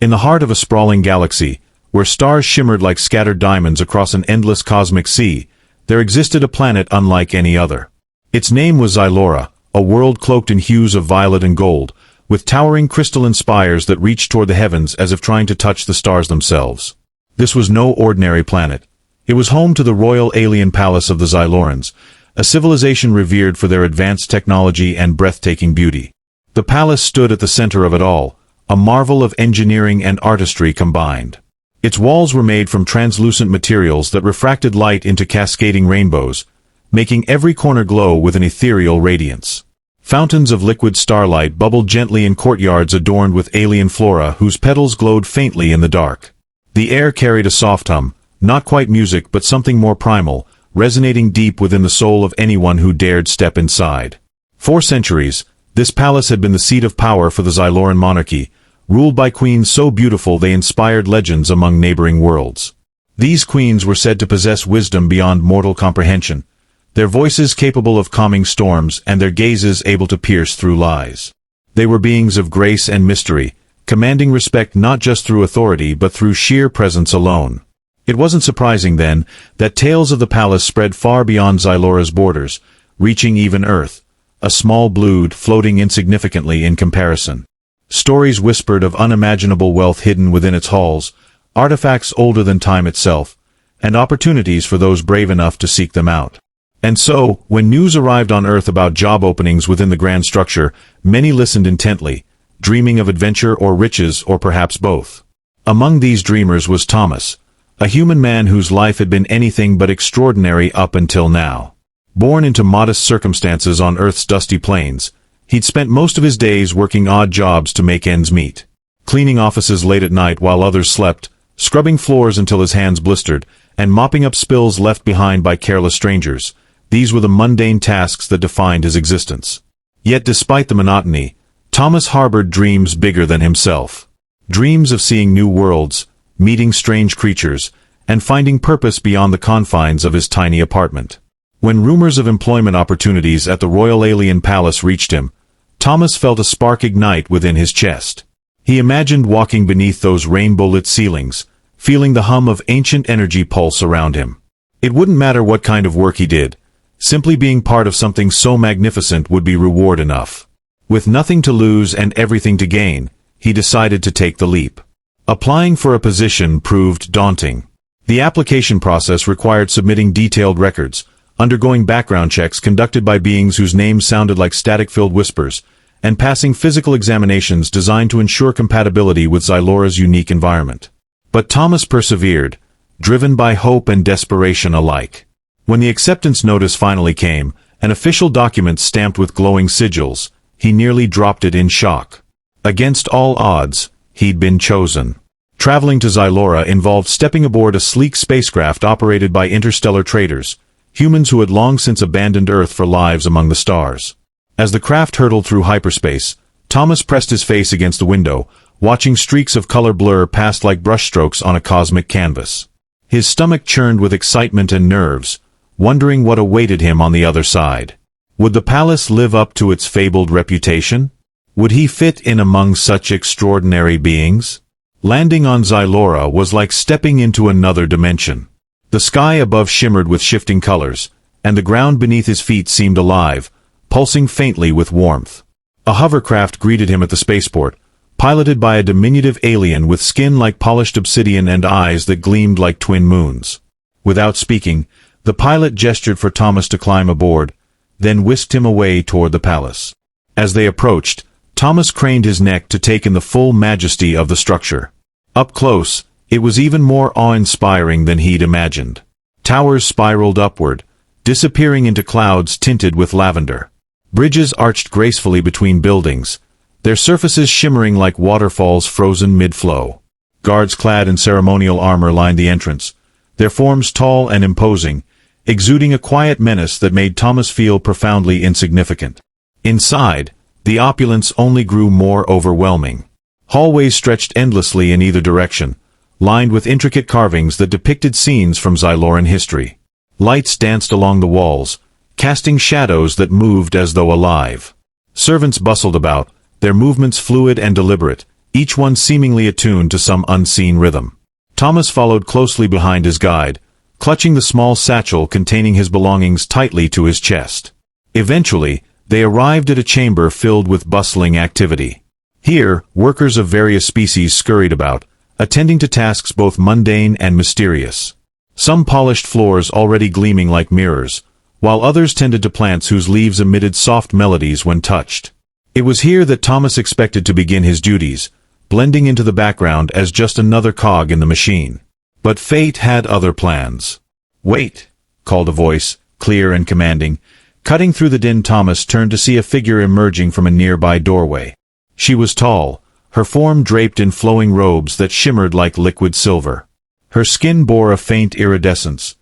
In the heart of a sprawling galaxy, where stars shimmered like scattered diamonds across an endless cosmic sea, there existed a planet unlike any other. Its name was Xyura, a world cloaked in hues of violet and gold, with towering crystalline spires that reached toward the heavens as if trying to touch the stars themselves. This was no ordinary planet. It was home to the royal alien palace of the Xylorans, a civilization revered for their advanced technology and breathtaking beauty. The palace stood at the center of it all, a marvel of engineering and artistry combined. Its walls were made from translucent materials that refracted light into cascading rainbows, making every corner glow with an ethereal radiance. Fountains of liquid starlight bubbled gently in courtyards adorned with alien flora whose petals glowed faintly in the dark. The air carried a soft hum, not quite music but something more primal, resonating deep within the soul of anyone who dared step inside. For centuries, this palace had been the seat of power for the Xyloran monarchy, ruled by queens so beautiful they inspired legends among neighboring worlds. These queens were said to possess wisdom beyond mortal comprehension, their voices capable of calming storms and their gazes able to pierce through lies. They were beings of grace and mystery, commanding respect not just through authority but through sheer presence alone. It wasn't surprising, then, that tales of the palace spread far beyond Xylora's borders, reaching even Earth, a small blood floating insignificantly in comparison. Stories whispered of unimaginable wealth hidden within its halls, artifacts older than time itself, and opportunities for those brave enough to seek them out. And so, when news arrived on Earth about job openings within the grand structure, many listened intently, dreaming of adventure or riches or perhaps both. Among these dreamers was Thomas, a human man whose life had been anything but extraordinary up until now. Born into modest circumstances on Earth's dusty plains, he'd spent most of his days working odd jobs to make ends meet. Cleaning offices late at night while others slept, scrubbing floors until his hands blistered, and mopping up spills left behind by careless strangers. These were the mundane tasks that defined his existence. Yet despite the monotony, Thomas harbored dreams bigger than himself. Dreams of seeing new worlds, meeting strange creatures, and finding purpose beyond the confines of his tiny apartment. When rumors of employment opportunities at the Royal Alien Palace reached him, Thomas felt a spark ignite within his chest. He imagined walking beneath those rainbow-lit ceilings, feeling the hum of ancient energy pulse around him. It wouldn't matter what kind of work he did, simply being part of something so magnificent would be reward enough. With nothing to lose and everything to gain, he decided to take the leap. Applying for a position proved daunting. The application process required submitting detailed records, undergoing background checks conducted by beings whose names sounded like static-filled whispers, and passing physical examinations designed to ensure compatibility with Xylora's unique environment. But Thomas persevered, driven by hope and desperation alike. When the acceptance notice finally came, an official document stamped with glowing sigils, he nearly dropped it in shock. Against all odds, he'd been chosen. Traveling to Xylora involved stepping aboard a sleek spacecraft operated by interstellar traders, humans who had long since abandoned Earth for lives among the stars. As the craft hurtled through hyperspace, Thomas pressed his face against the window, watching streaks of color blur past like brushstrokes on a cosmic canvas. His stomach churned with excitement and nerves, wondering what awaited him on the other side. Would the palace live up to its fabled reputation? Would he fit in among such extraordinary beings? Landing on Xylora was like stepping into another dimension. The sky above shimmered with shifting colors, and the ground beneath his feet seemed alive, pulsing faintly with warmth. A hovercraft greeted him at the spaceport, piloted by a diminutive alien with skin like polished obsidian and eyes that gleamed like twin moons. Without speaking, the pilot gestured for Thomas to climb aboard, then whisked him away toward the palace. As they approached, Thomas craned his neck to take in the full majesty of the structure. Up close, it was even more awe-inspiring than he'd imagined. Towers spiraled upward, disappearing into clouds tinted with lavender. Bridges arched gracefully between buildings, their surfaces shimmering like waterfalls frozen mid-flow. Guards clad in ceremonial armor lined the entrance, their forms tall and imposing, exuding a quiet menace that made Thomas feel profoundly insignificant. Inside, the opulence only grew more overwhelming. Hallways stretched endlessly in either direction, lined with intricate carvings that depicted scenes from Xyloran history. Lights danced along the walls, casting shadows that moved as though alive. Servants bustled about, their movements fluid and deliberate, each one seemingly attuned to some unseen rhythm. Thomas followed closely behind his guide, clutching the small satchel containing his belongings tightly to his chest. Eventually, they arrived at a chamber filled with bustling activity. Here, workers of various species scurried about, attending to tasks both mundane and mysterious. Some polished floors already gleaming like mirrors, while others tended to plants whose leaves emitted soft melodies when touched. It was here that Thomas expected to begin his duties, blending into the background as just another cog in the machine. But fate had other plans. "Wait," called a voice, clear and commanding. Cutting through the din, Thomas turned to see a figure emerging from a nearby doorway. She was tall, her form draped in flowing robes that shimmered like liquid silver. Her skin bore a faint iridescence,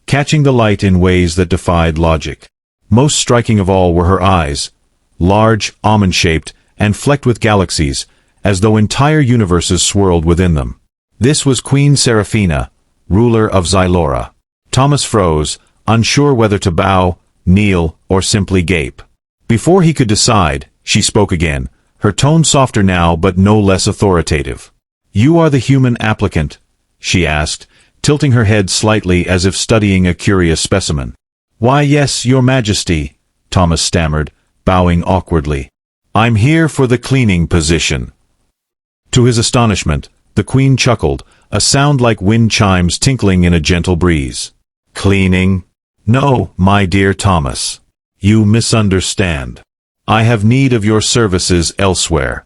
catching the light in ways that defied logic. Most striking of all were her eyes, large, almond-shaped, and flecked with galaxies, as though entire universes swirled within them. This was Queen Seraphina, ruler of Xyura. Thomas froze, unsure whether to bow, kneel, or simply gape. Before he could decide, she spoke again, her tone softer now but no less authoritative. "You are the human applicant?" she asked, tilting her head slightly as if studying a curious specimen. "Why, yes, your majesty," Thomas stammered, bowing awkwardly. "I'm here for the cleaning position." To his astonishment, the queen chuckled, a sound like wind chimes tinkling in a gentle breeze. "Cleaning? No, my dear Thomas. You misunderstand. I have need of your services elsewhere."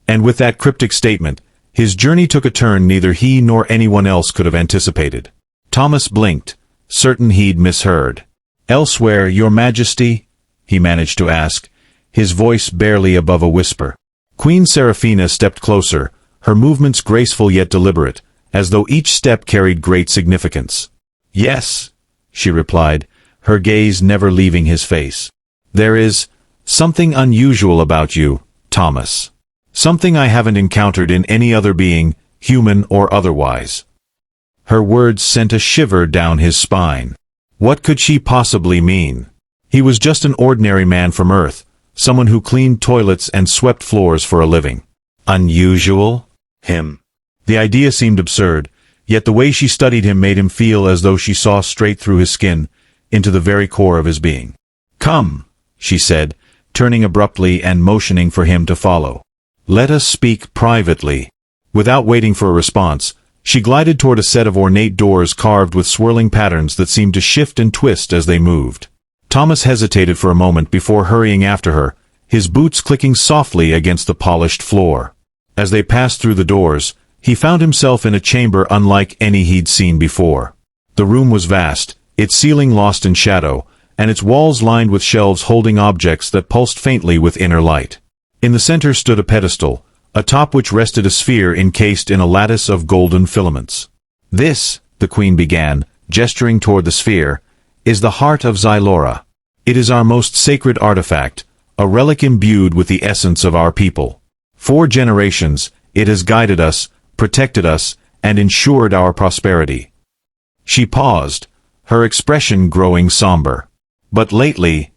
And with that cryptic statement, his journey took a turn neither he nor anyone else could have anticipated. Thomas blinked, certain he'd misheard. "Elsewhere, your majesty?" he managed to ask, his voice barely above a whisper. Queen Seraphina stepped closer, her movements graceful yet deliberate, as though each step carried great significance. "Yes," she replied, her gaze never leaving his face. "There is something unusual about you, Thomas. Something I haven't encountered in any other being, human or otherwise." Her words sent a shiver down his spine. What could she possibly mean? He was just an ordinary man from Earth, someone who cleaned toilets and swept floors for a living. Unusual? Him. The idea seemed absurd, yet the way she studied him made him feel as though she saw straight through his skin, into the very core of his being. "Come," she said, turning abruptly and motioning for him to follow. "Let us speak privately." Without waiting for a response, she glided toward a set of ornate doors carved with swirling patterns that seemed to shift and twist as they moved. Thomas hesitated for a moment before hurrying after her, his boots clicking softly against the polished floor. As they passed through the doors, he found himself in a chamber unlike any he'd seen before. The room was vast, its ceiling lost in shadow, and its walls lined with shelves holding objects that pulsed faintly with inner light. In the center stood a pedestal, atop which rested a sphere encased in a lattice of golden filaments. "This," the queen began, gesturing toward the sphere, "is the heart of Xyura. It is our most sacred artifact, a relic imbued with the essence of our people. For generations, it has guided us, protected us, and ensured our prosperity." She paused, her expression growing somber. "But lately,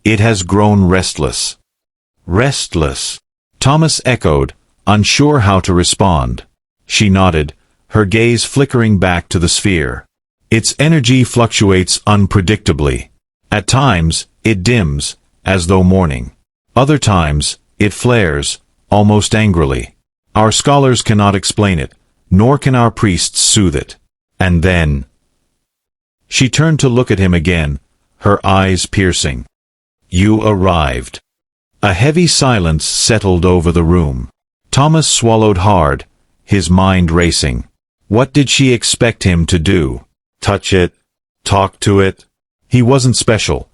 it has grown restless." "Restless?" Thomas echoed, unsure how to respond. She nodded, her gaze flickering back to the sphere. "Its energy fluctuates unpredictably. At times, it dims, as though mourning. Other times, it flares, almost angrily. Our scholars cannot explain it, nor can our priests soothe it. And then—" She turned to look at him again, her eyes piercing. "You arrived." A heavy silence settled over the room. Thomas swallowed hard, his mind racing. What did she expect him to do? Touch it? Talk to it? He wasn't special.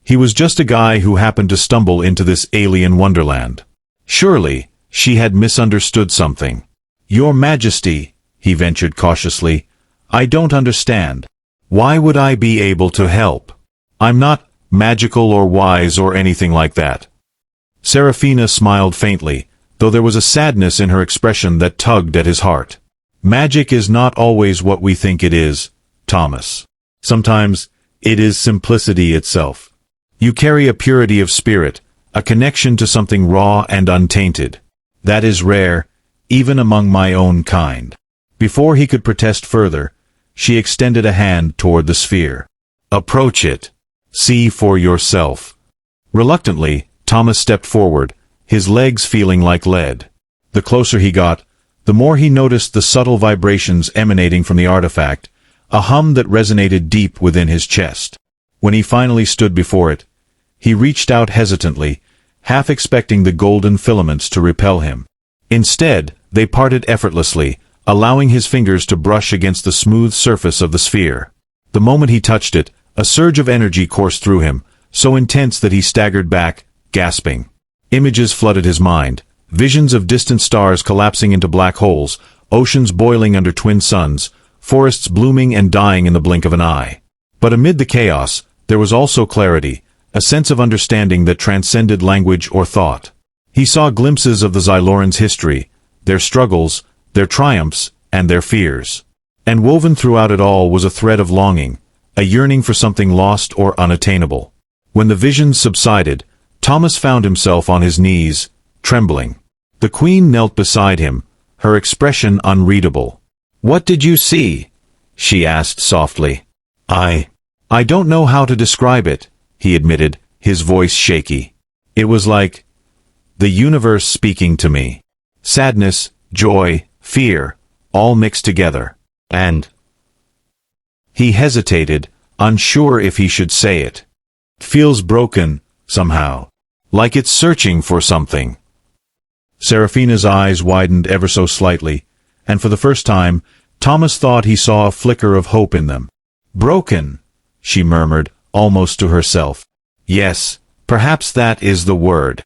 He was just a guy who happened to stumble into this alien wonderland. Surely, she had misunderstood something. "Your Majesty," he ventured cautiously, "I don't understand. Why would I be able to help? I'm not magical or wise or anything like that." Seraphina smiled faintly, though there was a sadness in her expression that tugged at his heart. "Magic is not always what we think it is, Thomas. Sometimes, it is simplicity itself. You carry a purity of spirit, a connection to something raw and untainted. That is rare, even among my own kind." Before he could protest further, she extended a hand toward the sphere. "Approach it. See for yourself." Reluctantly, Thomas stepped forward, his legs feeling like lead. The closer he got, the more he noticed the subtle vibrations emanating from the artifact, a hum that resonated deep within his chest. When he finally stood before it, he reached out hesitantly, half expecting the golden filaments to repel him. Instead, they parted effortlessly, allowing his fingers to brush against the smooth surface of the sphere. The moment he touched it, a surge of energy coursed through him, so intense that he staggered back, gasping. Images flooded his mind, visions of distant stars collapsing into black holes, oceans boiling under twin suns, forests blooming and dying in the blink of an eye. But amid the chaos, there was also clarity, a sense of understanding that transcended language or thought. He saw glimpses of the Xylorans' history, their struggles, their triumphs, and their fears. And woven throughout it all was a thread of longing, a yearning for something lost or unattainable. When the visions subsided, Thomas found himself on his knees, trembling. The Queen knelt beside him, her expression unreadable. "What did you see?" she asked softly. I don't know how to describe it," he admitted, his voice shaky. "It was like the universe speaking to me. Sadness, joy, fear, all mixed together. And—" He hesitated, unsure if he should say it. "Feels broken, somehow. Like it's searching for something." Serafina's eyes widened ever so slightly, and for the first time, Thomas thought he saw a flicker of hope in them. "Broken," she murmured, almost to herself. "Yes, perhaps that is the word."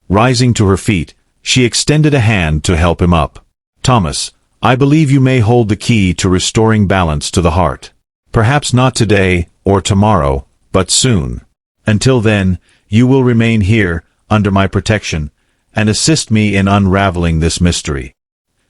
Rising to her feet, she extended a hand to help him up. "Thomas, I believe you may hold the key to restoring balance to the heart. Perhaps not today or tomorrow, but soon. Until then, you will remain here, under my protection, and assist me in unraveling this mystery."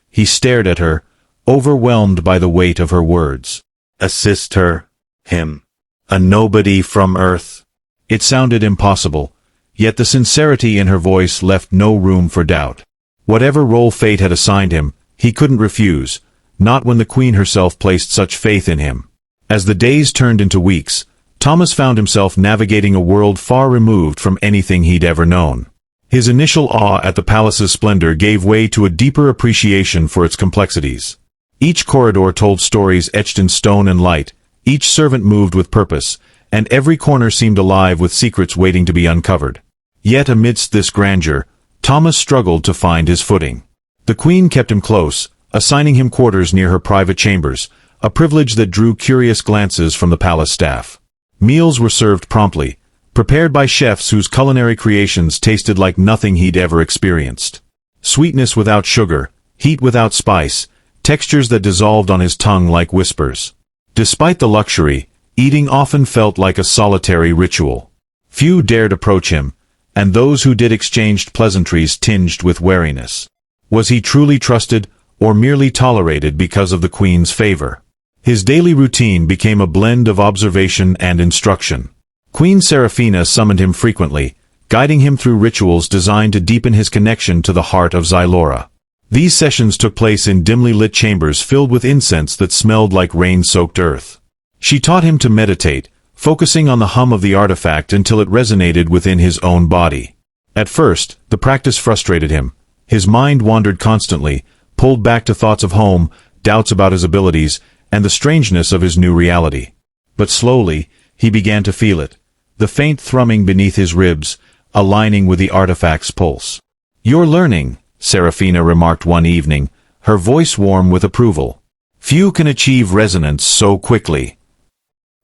He stared at her, overwhelmed by the weight of her words. Assist her? Him? A nobody from Earth? It sounded impossible, yet the sincerity in her voice left no room for doubt. Whatever role fate had assigned him, he couldn't refuse, not when the Queen herself placed such faith in him. As the days turned into weeks, Thomas found himself navigating a world far removed from anything he'd ever known. His initial awe at the palace's splendor gave way to a deeper appreciation for its complexities. Each corridor told stories etched in stone and light, each servant moved with purpose, and every corner seemed alive with secrets waiting to be uncovered. Yet amidst this grandeur, Thomas struggled to find his footing. The Queen kept him close, assigning him quarters near her private chambers, a privilege that drew curious glances from the palace staff. Meals were served promptly, prepared by chefs whose culinary creations tasted like nothing he'd ever experienced. Sweetness without sugar, heat without spice, textures that dissolved on his tongue like whispers. Despite the luxury, eating often felt like a solitary ritual. Few dared approach him, and those who did exchanged pleasantries tinged with wariness. Was he truly trusted, or merely tolerated because of the Queen's favor? His daily routine became a blend of observation and instruction. Queen Serafina summoned him frequently, guiding him through rituals designed to deepen his connection to the heart of Xylura. These sessions took place in dimly lit chambers filled with incense that smelled like rain-soaked earth. She taught him to meditate, focusing on the hum of the artifact until it resonated within his own body. At first, the practice frustrated him. His mind wandered constantly, pulled back to thoughts of home, doubts about his abilities, and the strangeness of his new reality. But slowly, he began to feel it, the faint thrumming beneath his ribs, aligning with the artifact's pulse. "You're learning," Serafina remarked one evening, her voice warm with approval. "Few can achieve resonance so quickly."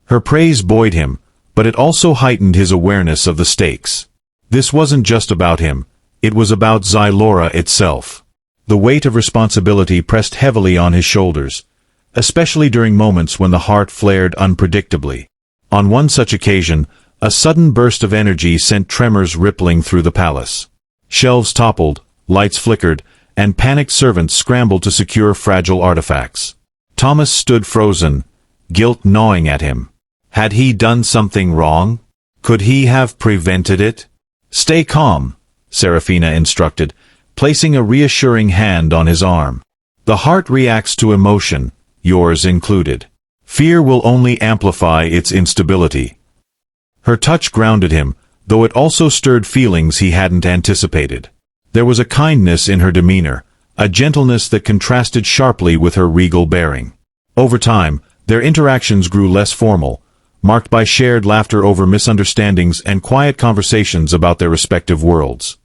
Her praise buoyed him, but it also heightened his awareness of the stakes. This wasn't just about him, it was about Xylura itself. The weight of responsibility pressed heavily on his shoulders, especially during moments when the heart flared unpredictably. On one such occasion, a sudden burst of energy sent tremors rippling through the palace. Shelves toppled, lights flickered, and panicked servants scrambled to secure fragile artifacts. Thomas stood frozen, guilt gnawing at him. Had he done something wrong? Could he have prevented it? "Stay calm," Serafina instructed, placing a reassuring hand on his arm. The heart reacts to emotion, yours included. Fear will only amplify its instability. Her touch grounded him, though it also stirred feelings he hadn't anticipated. There was a kindness in her demeanor, a gentleness that contrasted sharply with her regal bearing. Over time, their interactions grew less formal, marked by shared laughter over misunderstandings and quiet conversations about their respective worlds.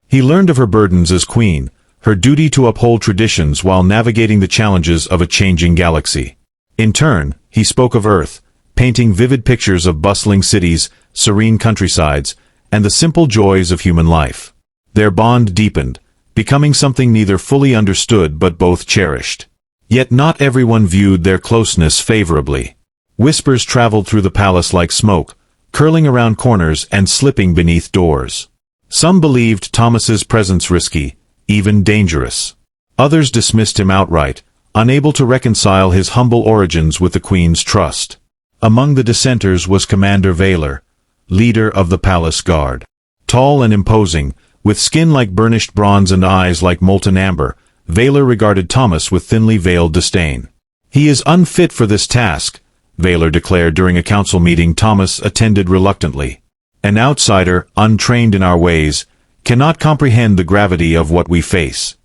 He learned of her burdens as queen, her duty to uphold traditions while navigating the challenges of a changing galaxy. In turn, he spoke of Earth, painting vivid pictures of bustling cities, serene countrysides, and the simple joys of human life. Their bond deepened, becoming something neither fully understood but both cherished. Yet not everyone viewed their closeness favorably. Whispers traveled through the palace like smoke, curling around corners and slipping beneath doors. Some believed Thomas's presence risky, even dangerous. Others dismissed him outright, unable to reconcile his humble origins with the Queen's trust. Among the dissenters was Commander Valor, leader of the palace guard. Tall and imposing, with skin like burnished bronze and eyes like molten amber, Valor regarded Thomas with thinly veiled disdain. "He is unfit for this task," Valor declared during a council meeting Thomas attended reluctantly. "An outsider, untrained in our ways, cannot comprehend the gravity of what we face."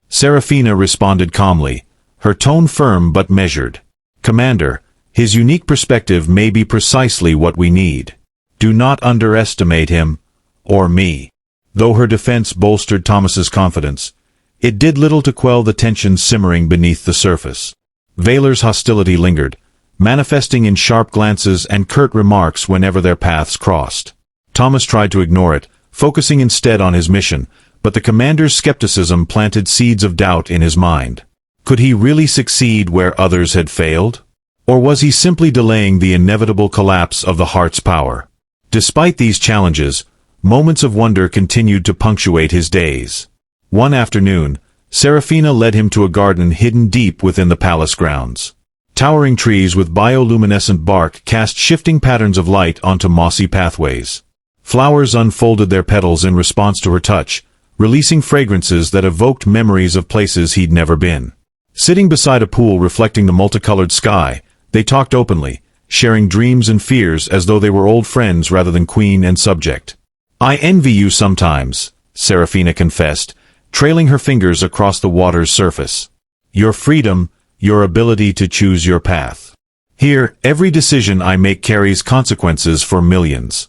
Serafina responded calmly, her tone firm but measured. "Commander, his unique perspective may be precisely what we need. Do not underestimate him, or me." Though her defense bolstered Thomas's confidence, it did little to quell the tension simmering beneath the surface. Valor's hostility lingered, manifesting in sharp glances and curt remarks whenever their paths crossed. Thomas tried to ignore it, focusing instead on his mission, but the commander's skepticism planted seeds of doubt in his mind. Could he really succeed where others had failed? Or was he simply delaying the inevitable collapse of the heart's power? Despite these challenges, moments of wonder continued to punctuate his days. One afternoon, Serafina led him to a garden hidden deep within the palace grounds. Towering trees with bioluminescent bark cast shifting patterns of light onto mossy pathways. Flowers unfolded their petals in response to her touch, releasing fragrances that evoked memories of places he'd never been. Sitting beside a pool reflecting the multicolored sky, they talked openly, sharing dreams and fears as though they were old friends rather than queen and subject. "I envy you sometimes," Serafina confessed, trailing her fingers across the water's surface. "Your freedom, your ability to choose your path. Here, every decision I make carries consequences for millions."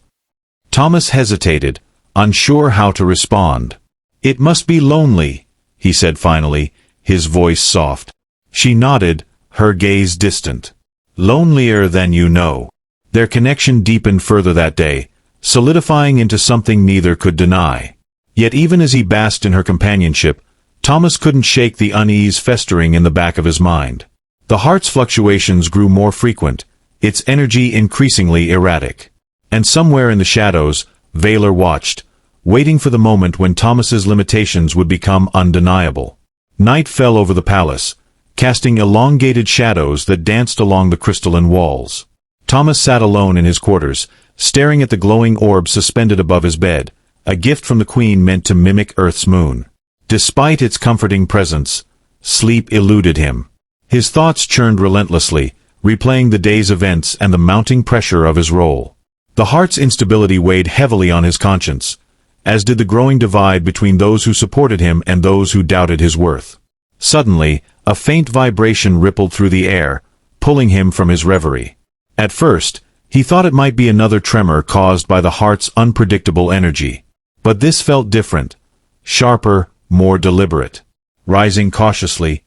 Thomas hesitated, unsure how to respond. "It must be lonely," he said finally, his voice soft. She nodded, her gaze distant. "Lonelier than you know." Their connection deepened further that day, solidifying into something neither could deny. Yet even as he basked in her companionship, Thomas couldn't shake the unease festering in the back of his mind. The heart's fluctuations grew more frequent, its energy increasingly erratic. And somewhere in the shadows, Valor watched, waiting for the moment when Thomas's limitations would become undeniable. Night fell over the palace, casting elongated shadows that danced along the crystalline walls. Thomas sat alone in his quarters, staring at the glowing orb suspended above his bed, a gift from the Queen meant to mimic Earth's moon. Despite its comforting presence, sleep eluded him. His thoughts churned relentlessly, replaying the day's events and the mounting pressure of his role. The heart's instability weighed heavily on his conscience, as did the growing divide between those who supported him and those who doubted his worth. Suddenly, a faint vibration rippled through the air, pulling him from his reverie. At first, he thought it might be another tremor caused by the heart's unpredictable energy. But this felt different, sharper, more deliberate. Rising cautiously,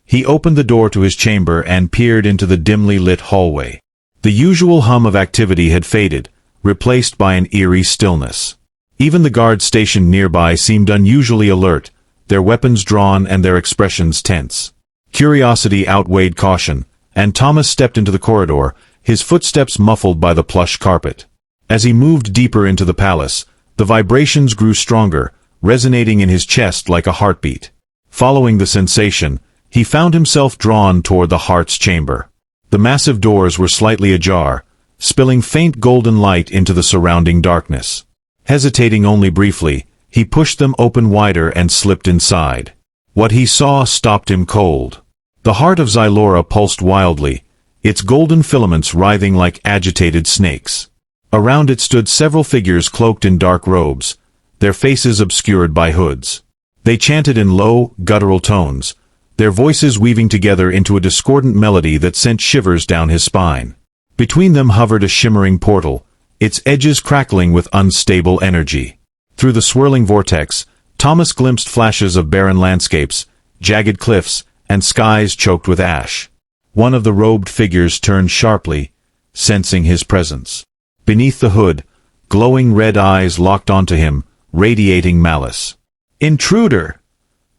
he opened the door to his chamber and peered into the dimly lit hallway. The usual hum of activity had faded, replaced by an eerie stillness. Even the guards stationed nearby seemed unusually alert, their weapons drawn and their expressions tense. Curiosity outweighed caution, and Thomas stepped into the corridor, his footsteps muffled by the plush carpet. As he moved deeper into the palace, the vibrations grew stronger, resonating in his chest like a heartbeat. Following the sensation, he found himself drawn toward the heart's chamber. The massive doors were slightly ajar, spilling faint golden light into the surrounding darkness. Hesitating only briefly, He pushed them open wider and slipped inside. What he saw stopped him cold. The heart of Xyura pulsed wildly, its golden filaments writhing like agitated snakes. Around it stood several figures cloaked in dark robes, their faces obscured by hoods. They chanted in low, guttural tones, their voices weaving together into a discordant melody that sent shivers down his spine. Between them hovered a shimmering portal, its edges crackling with unstable energy. Through the swirling vortex, Thomas glimpsed flashes of barren landscapes, jagged cliffs, and skies choked with ash. One of the robed figures turned sharply, sensing his presence. Beneath the hood, glowing red eyes locked onto him, radiating malice. "Intruder!"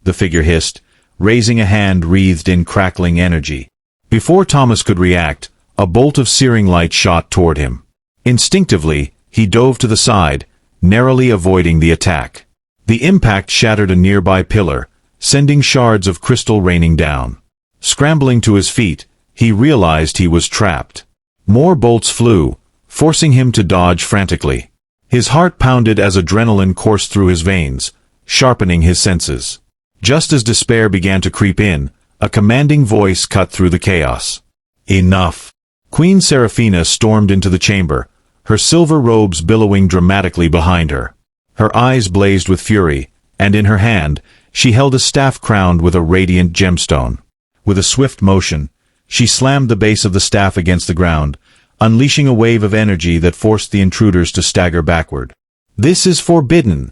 the figure hissed, raising a hand wreathed in crackling energy. Before Thomas could react, a bolt of searing light shot toward him. Instinctively, he dove to the side, narrowly avoiding the attack. The impact shattered a nearby pillar, sending shards of crystal raining down. Scrambling to his feet, he realized he was trapped. More bolts flew, forcing him to dodge frantically. His heart pounded as adrenaline coursed through his veins, sharpening his senses. Just as despair began to creep in, a commanding voice cut through the chaos. "Enough!" Queen Seraphina stormed into the chamber, her silver robes billowing dramatically behind her. Her eyes blazed with fury, and in her hand, she held a staff crowned with a radiant gemstone. With a swift motion, she slammed the base of the staff against the ground, unleashing a wave of energy that forced the intruders to stagger backward. "This is forbidden,"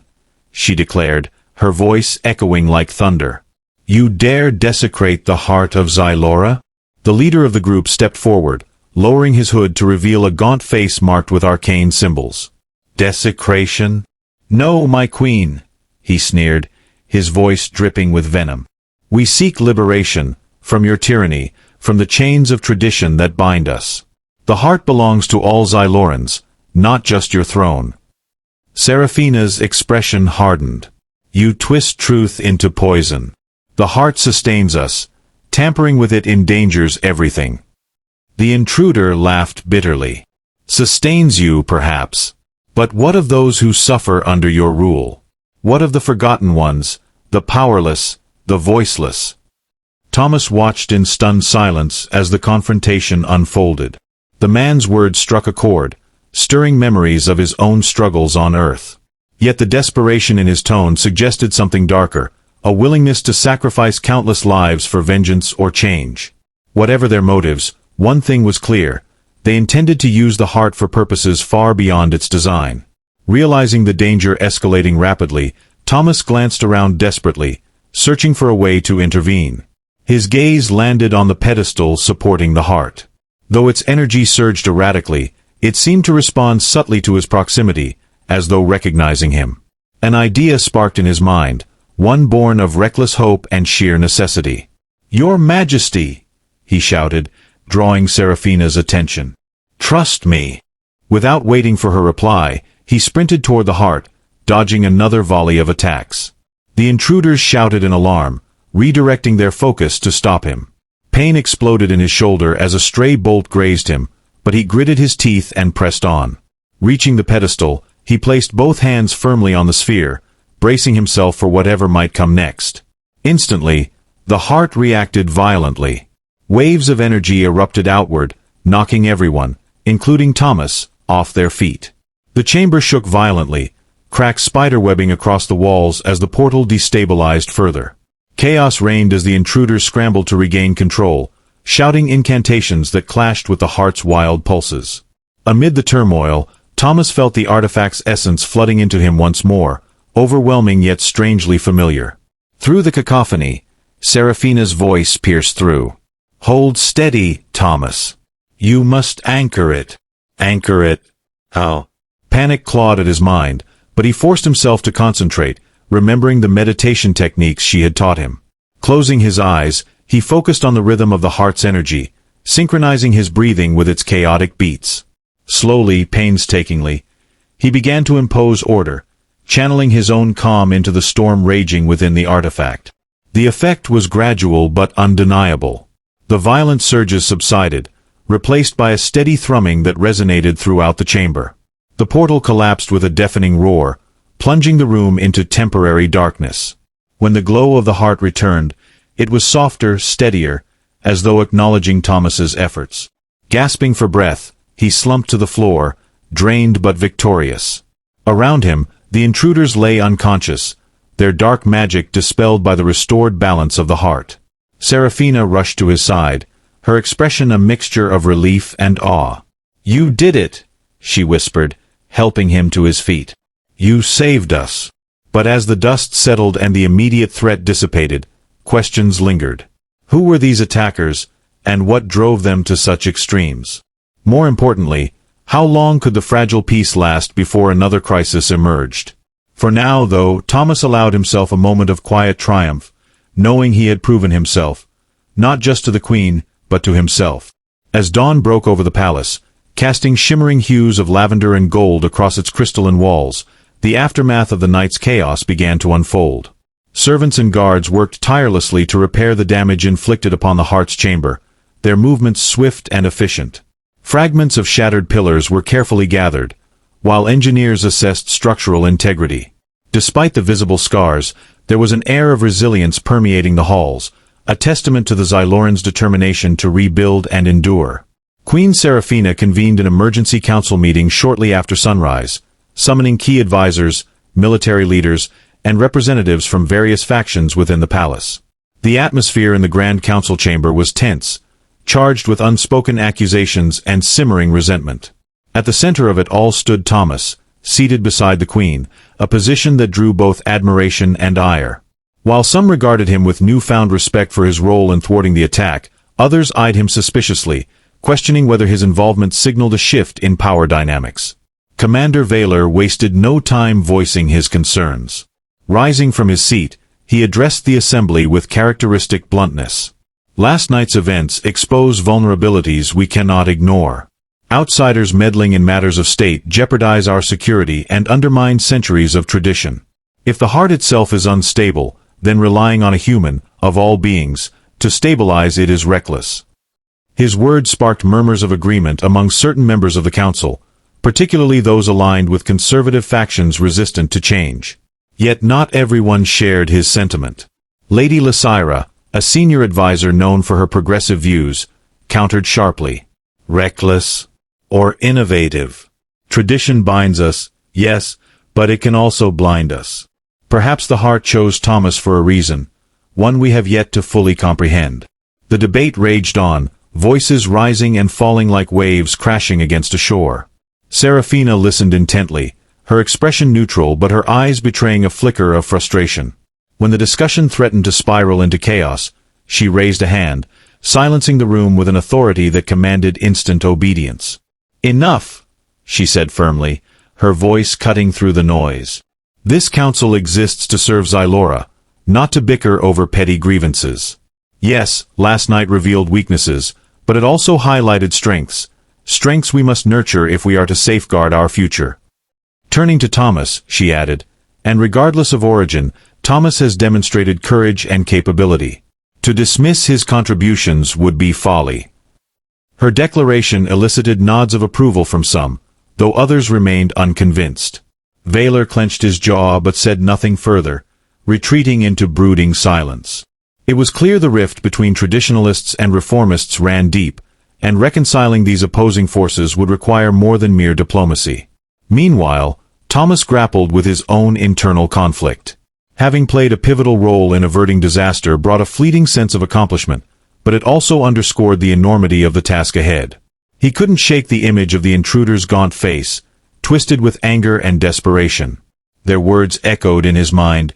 she declared, her voice echoing like thunder. "You dare desecrate the heart of Xyura?" The leader of the group stepped forward, lowering his hood to reveal a gaunt face marked with arcane symbols. "Desecration? No, my queen," he sneered, his voice dripping with venom. "We seek liberation, from your tyranny, from the chains of tradition that bind us. The heart belongs to all Xylurans, not just your throne." Seraphina's expression hardened. "You twist truth into poison. The heart sustains us. Tampering with it endangers everything." The intruder laughed bitterly. "Sustains you, perhaps. But what of those who suffer under your rule? What of the forgotten ones, the powerless, the voiceless?" Thomas watched in stunned silence as the confrontation unfolded. The man's words struck a chord, stirring memories of his own struggles on Earth. Yet the desperation in his tone suggested something darker, a willingness to sacrifice countless lives for vengeance or change. Whatever their motives, one thing was clear: they intended to use the heart for purposes far beyond its design. Realizing the danger escalating rapidly, Thomas glanced around desperately, searching for a way to intervene. His gaze landed on the pedestal supporting the heart. Though its energy surged erratically, it seemed to respond subtly to his proximity, as though recognizing him. An idea sparked in his mind, one born of reckless hope and sheer necessity. "Your Majesty!" he shouted, drawing Seraphina's attention. "Trust me." Without waiting for her reply, he sprinted toward the heart, dodging another volley of attacks. The intruders shouted in alarm, redirecting their focus to stop him. Pain exploded in his shoulder as a stray bolt grazed him, but he gritted his teeth and pressed on. Reaching the pedestal, he placed both hands firmly on the sphere, bracing himself for whatever might come next. Instantly, the heart reacted violently. Waves of energy erupted outward, knocking everyone, including Thomas, off their feet. The chamber shook violently, cracks spiderwebbing across the walls as the portal destabilized further. Chaos reigned as the intruders scrambled to regain control, shouting incantations that clashed with the heart's wild pulses. Amid the turmoil, Thomas felt the artifact's essence flooding into him once more, overwhelming yet strangely familiar. Through the cacophony, Seraphina's voice pierced through. "Hold steady, Thomas. You must anchor it." "Anchor it? How?" Panic clawed at his mind, but he forced himself to concentrate, remembering the meditation techniques she had taught him. Closing his eyes, he focused on the rhythm of the heart's energy, synchronizing his breathing with its chaotic beats. Slowly, painstakingly, he began to impose order, channeling his own calm into the storm raging within the artifact. The effect was gradual but undeniable. The violent surges subsided, replaced by a steady thrumming that resonated throughout the chamber. The portal collapsed with a deafening roar, plunging the room into temporary darkness. When the glow of the heart returned, it was softer, steadier, as though acknowledging Thomas's efforts. Gasping for breath, he slumped to the floor, drained but victorious. Around him, the intruders lay unconscious, their dark magic dispelled by the restored balance of the heart. Serafina rushed to his side, her expression a mixture of relief and awe. "You did it," she whispered, helping him to his feet. "You saved us." But as the dust settled and the immediate threat dissipated, questions lingered. Who were these attackers, and what drove them to such extremes? More importantly, how long could the fragile peace last before another crisis emerged? For now, though, Thomas allowed himself a moment of quiet triumph, knowing he had proven himself, not just to the Queen, but to himself. As dawn broke over the palace, casting shimmering hues of lavender and gold across its crystalline walls, the aftermath of the night's chaos began to unfold. Servants and guards worked tirelessly to repair the damage inflicted upon the heart's chamber, their movements swift and efficient. Fragments of shattered pillars were carefully gathered, while engineers assessed structural integrity. Despite the visible scars, there was an air of resilience permeating the halls, a testament to the Xyloran's determination to rebuild and endure. Queen Serafina convened an emergency council meeting shortly after sunrise, summoning key advisors, military leaders, and representatives from various factions within the palace. The atmosphere in the Grand Council chamber was tense, charged with unspoken accusations and simmering resentment. At the center of it all stood Thomas, seated beside the Queen, a position that drew both admiration and ire. While some regarded him with newfound respect for his role in thwarting the attack, others eyed him suspiciously, questioning whether his involvement signaled a shift in power dynamics. Commander Valor wasted no time voicing his concerns. Rising from his seat, he addressed the assembly with characteristic bluntness. "Last night's events expose vulnerabilities we cannot ignore. Outsiders meddling in matters of state jeopardize our security and undermine centuries of tradition. If the heart itself is unstable, then relying on a human, of all beings, to stabilize it is reckless." His words sparked murmurs of agreement among certain members of the council, particularly those aligned with conservative factions resistant to change. Yet not everyone shared his sentiment. Lady Xyura, a senior advisor known for her progressive views, countered sharply. "Reckless? Or innovative? Tradition binds us, yes, but it can also blind us. Perhaps the heart chose Thomas for a reason, one we have yet to fully comprehend." The debate raged on, voices rising and falling like waves crashing against a shore. Serafina listened intently, her expression neutral but her eyes betraying a flicker of frustration. When the discussion threatened to spiral into chaos, she raised a hand, silencing the room with an authority that commanded instant obedience. "Enough," she said firmly, her voice cutting through the noise. "This council exists to serve Xylora, not to bicker over petty grievances. Yes, last night revealed weaknesses, but it also highlighted strengths we must nurture if we are to safeguard our future." Turning to Thomas, she added, "And regardless of origin, Thomas has demonstrated courage and capability. To dismiss his contributions would be folly." Her declaration elicited nods of approval from some, though others remained unconvinced. Valor clenched his jaw but said nothing further, retreating into brooding silence. It was clear the rift between traditionalists and reformists ran deep, and reconciling these opposing forces would require more than mere diplomacy. Meanwhile, Thomas grappled with his own internal conflict. Having played a pivotal role in averting disaster brought a fleeting sense of accomplishment, but it also underscored the enormity of the task ahead. He couldn't shake the image of the intruder's gaunt face, twisted with anger and desperation. Their words echoed in his mind.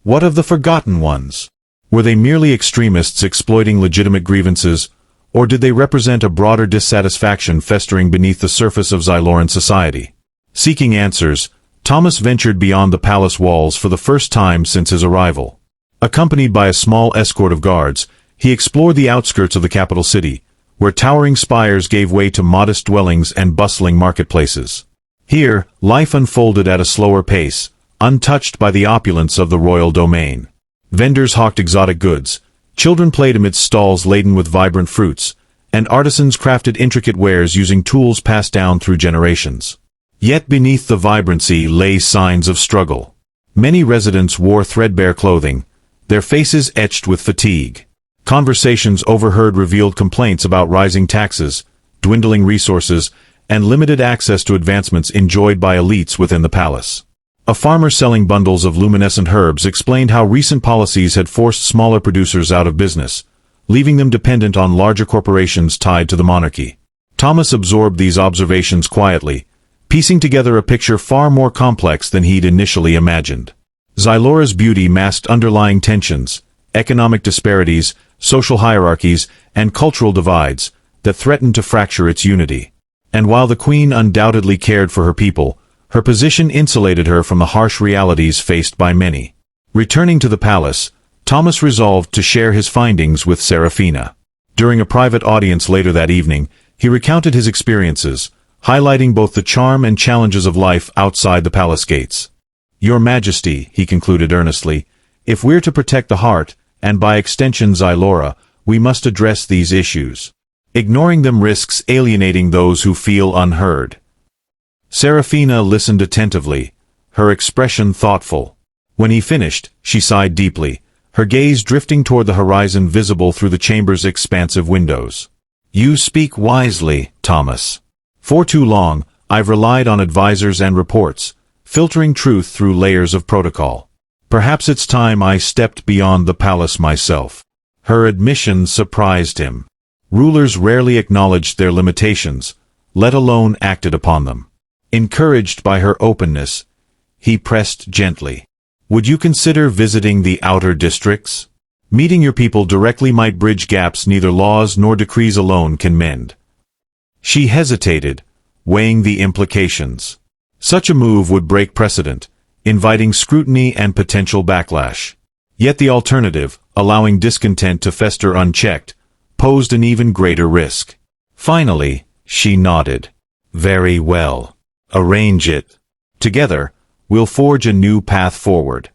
What of the forgotten ones? Were they merely extremists exploiting legitimate grievances, or did they represent a broader dissatisfaction festering beneath the surface of Xyloran society? Seeking answers, Thomas ventured beyond the palace walls for the first time since his arrival. Accompanied by a small escort of guards, he explored the outskirts of the capital city, where towering spires gave way to modest dwellings and bustling marketplaces. Here, life unfolded at a slower pace, untouched by the opulence of the royal domain. Vendors hawked exotic goods, children played amidst stalls laden with vibrant fruits, and artisans crafted intricate wares using tools passed down through generations. Yet beneath the vibrancy lay signs of struggle. Many residents wore threadbare clothing, their faces etched with fatigue. Conversations overheard revealed complaints about rising taxes, dwindling resources, and limited access to advancements enjoyed by elites within the palace. A farmer selling bundles of luminescent herbs explained how recent policies had forced smaller producers out of business, leaving them dependent on larger corporations tied to the monarchy. Thomas absorbed these observations quietly, piecing together a picture far more complex than he'd initially imagined. Xylora's beauty masked underlying tensions, economic disparities, social hierarchies, and cultural divides that threatened to fracture its unity. And while the queen undoubtedly cared for her people, her position insulated her from the harsh realities faced by many. Returning to the palace, Thomas resolved to share his findings with Serafina. During a private audience later that evening, he recounted his experiences, highlighting both the charm and challenges of life outside the palace gates. "Your Majesty," he concluded earnestly, "if we're to protect the heart, and by extension Xylora, we must address these issues. Ignoring them risks alienating those who feel unheard." Serafina listened attentively, her expression thoughtful. When he finished, she sighed deeply, her gaze drifting toward the horizon visible through the chamber's expansive windows. "You speak wisely, Thomas. For too long, I've relied on advisors and reports, filtering truth through layers of protocol. Perhaps it's time I stepped beyond the palace myself." Her admission surprised him. Rulers rarely acknowledged their limitations, let alone acted upon them. Encouraged by her openness, he pressed gently. "Would you consider visiting the outer districts? Meeting your people directly might bridge gaps neither laws nor decrees alone can mend." She hesitated, weighing the implications. Such a move would break precedent, inviting scrutiny and potential backlash. Yet the alternative, allowing discontent to fester unchecked, posed an even greater risk. Finally, she nodded. "Very well. Arrange it. Together, we'll forge a new path forward."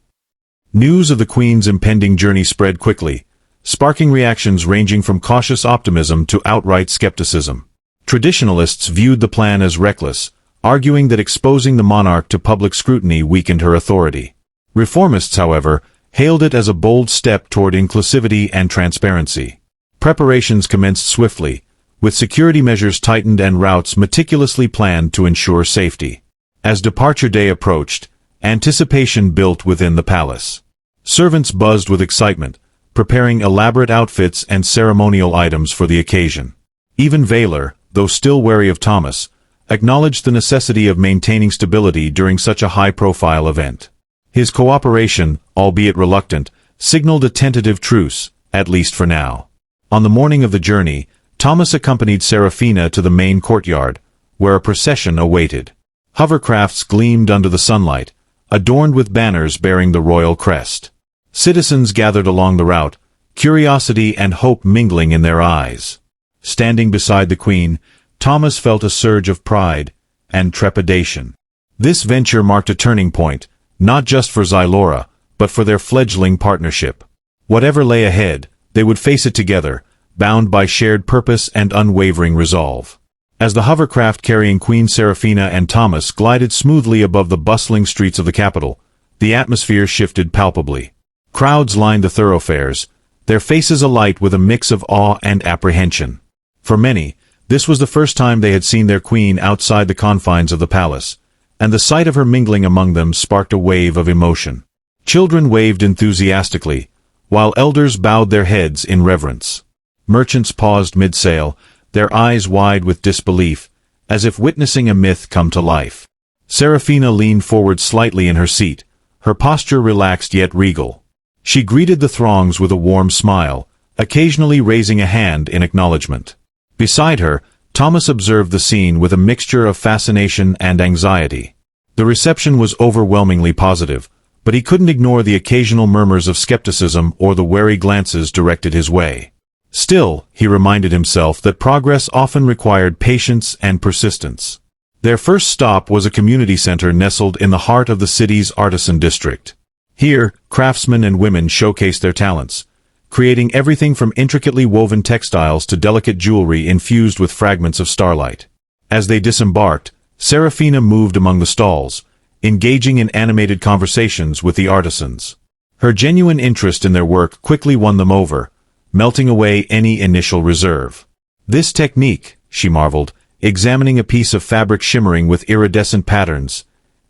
News of the Queen's impending journey spread quickly, sparking reactions ranging from cautious optimism to outright skepticism. Traditionalists viewed the plan as reckless, arguing that exposing the monarch to public scrutiny weakened her authority. Reformists, however, hailed it as a bold step toward inclusivity and transparency. Preparations commenced swiftly, with security measures tightened and routes meticulously planned to ensure safety. As departure day approached, anticipation built within the palace. Servants buzzed with excitement, preparing elaborate outfits and ceremonial items for the occasion. Even Valor, though still wary of Thomas, acknowledged the necessity of maintaining stability during such a high-profile event. His cooperation, albeit reluctant, signaled a tentative truce, at least for now. On the morning of the journey, Thomas accompanied Serafina to the main courtyard, where a procession awaited. Hovercrafts gleamed under the sunlight, adorned with banners bearing the royal crest. Citizens gathered along the route, curiosity and hope mingling in their eyes. Standing beside the Queen, Thomas felt a surge of pride and trepidation. This venture marked a turning point, not just for Xylora, but for their fledgling partnership. Whatever lay ahead, they would face it together, bound by shared purpose and unwavering resolve. As the hovercraft carrying Queen Serafina and Thomas glided smoothly above the bustling streets of the capital, the atmosphere shifted palpably. Crowds lined the thoroughfares, their faces alight with a mix of awe and apprehension. For many, this was the first time they had seen their queen outside the confines of the palace, and the sight of her mingling among them sparked a wave of emotion. Children waved enthusiastically, while elders bowed their heads in reverence. Merchants paused mid-sale, their eyes wide with disbelief, as if witnessing a myth come to life. Serafina leaned forward slightly in her seat, her posture relaxed yet regal. She greeted the throngs with a warm smile, occasionally raising a hand in acknowledgement. Beside her, Thomas observed the scene with a mixture of fascination and anxiety. The reception was overwhelmingly positive, but he couldn't ignore the occasional murmurs of skepticism or the wary glances directed his way. Still, he reminded himself that progress often required patience and persistence. Their first stop was a community center nestled in the heart of the city's artisan district. Here, craftsmen and women showcased their talents, creating everything from intricately woven textiles to delicate jewelry infused with fragments of starlight. As they disembarked, Serafina moved among the stalls, engaging in animated conversations with the artisans. Her genuine interest in their work quickly won them over, melting away any initial reserve. "This technique," she marveled, examining a piece of fabric shimmering with iridescent patterns,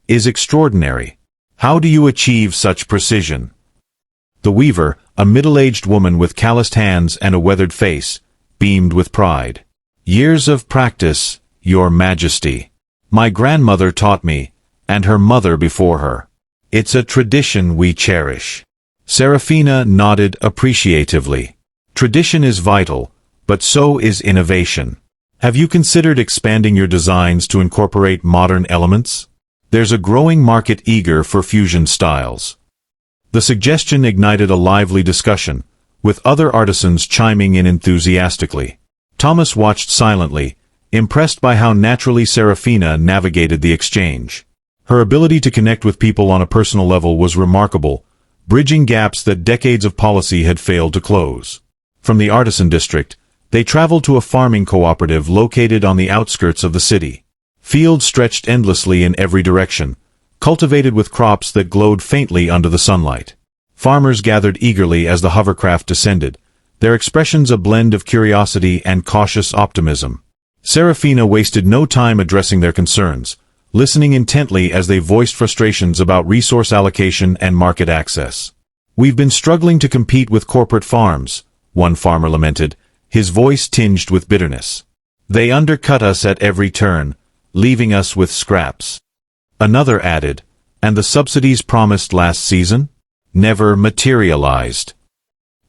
"is extraordinary. How do you achieve such precision?" The weaver, a middle-aged woman with calloused hands and a weathered face, beamed with pride. "Years of practice, Your Majesty. My grandmother taught me, and her mother before her. It's a tradition we cherish." Serafina nodded appreciatively. Tradition is vital, but so is innovation. Have you considered expanding your designs to incorporate modern elements? There's a growing market eager for fusion styles. The suggestion ignited a lively discussion, with other artisans chiming in enthusiastically. Thomas watched silently, impressed by how naturally Serafina navigated the exchange. Her ability to connect with people on a personal level was remarkable, bridging gaps that decades of policy had failed to close. From the artisan district, they traveled to a farming cooperative located on the outskirts of the city. Fields stretched endlessly in every direction, cultivated with crops that glowed faintly under the sunlight. Farmers gathered eagerly as the hovercraft descended, their expressions a blend of curiosity and cautious optimism. Serafina wasted no time addressing their concerns, listening intently as they voiced frustrations about resource allocation and market access. "We've been struggling to compete with corporate farms," one farmer lamented, his voice tinged with bitterness. "They undercut us at every turn, leaving us with scraps." Another added, "And the subsidies promised last season? Never materialized."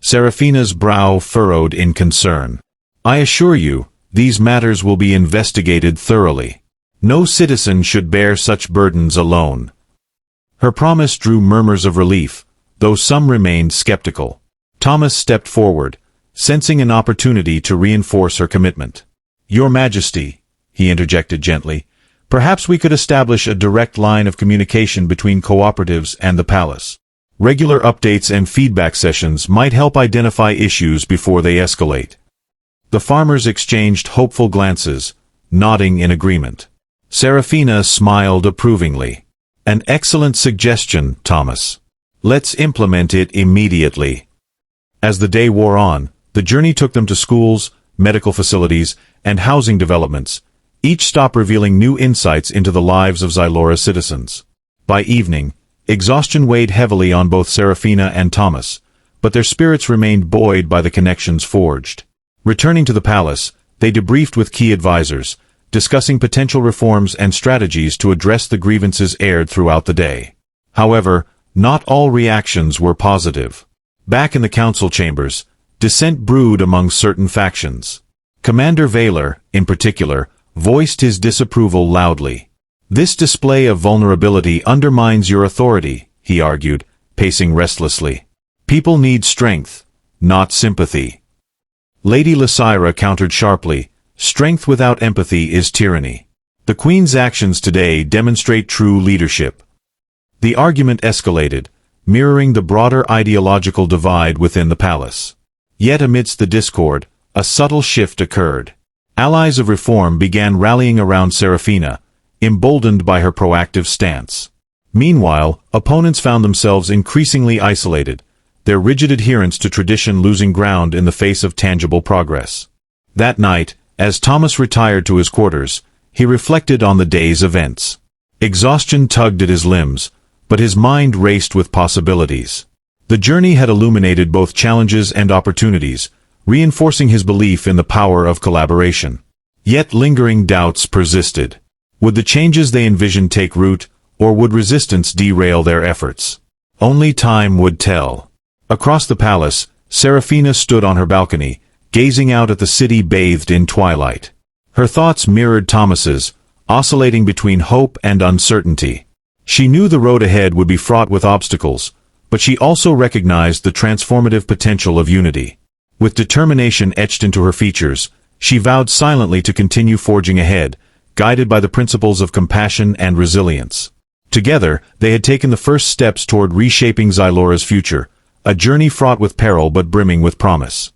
Serafina's brow furrowed in concern. "I assure you, these matters will be investigated thoroughly. No citizen should bear such burdens alone." Her promise drew murmurs of relief, though some remained skeptical. Thomas stepped forward, sensing an opportunity to reinforce her commitment. "Your Majesty," he interjected gently, "perhaps we could establish a direct line of communication between cooperatives and the palace. Regular updates and feedback sessions might help identify issues before they escalate." The farmers exchanged hopeful glances, nodding in agreement. Serafina smiled approvingly. "An excellent suggestion, Thomas. Let's implement it immediately." As the day wore on, the journey took them to schools, medical facilities, and housing developments, each stop revealing new insights into the lives of Xyura citizens. By evening, exhaustion weighed heavily on both Serafina and Thomas, but their spirits remained buoyed by the connections forged. Returning to the palace, they debriefed with key advisors, discussing potential reforms and strategies to address the grievances aired throughout the day. However, not all reactions were positive. Back in the council chambers, dissent brewed among certain factions. Commander Valor, in particular, voiced his disapproval loudly. "This display of vulnerability undermines your authority," he argued, pacing restlessly. "People need strength, not sympathy." Lady Xyura countered sharply, "Strength without empathy is tyranny. The Queen's actions today demonstrate true leadership." The argument escalated, mirroring the broader ideological divide within the palace. Yet amidst the discord, a subtle shift occurred. Allies of reform began rallying around Serafina, emboldened by her proactive stance. Meanwhile, opponents found themselves increasingly isolated, their rigid adherence to tradition losing ground in the face of tangible progress. That night, as Thomas retired to his quarters, he reflected on the day's events. Exhaustion tugged at his limbs, but his mind raced with possibilities. The journey had illuminated both challenges and opportunities, reinforcing his belief in the power of collaboration. Yet lingering doubts persisted. Would the changes they envisioned take root, or would resistance derail their efforts? Only time would tell. Across the palace, Serafina stood on her balcony, gazing out at the city bathed in twilight. Her thoughts mirrored Thomas's, oscillating between hope and uncertainty. She knew the road ahead would be fraught with obstacles, but she also recognized the transformative potential of unity. With determination etched into her features, she vowed silently to continue forging ahead, guided by the principles of compassion and resilience. Together, they had taken the first steps toward reshaping Xyura's future, a journey fraught with peril but brimming with promise.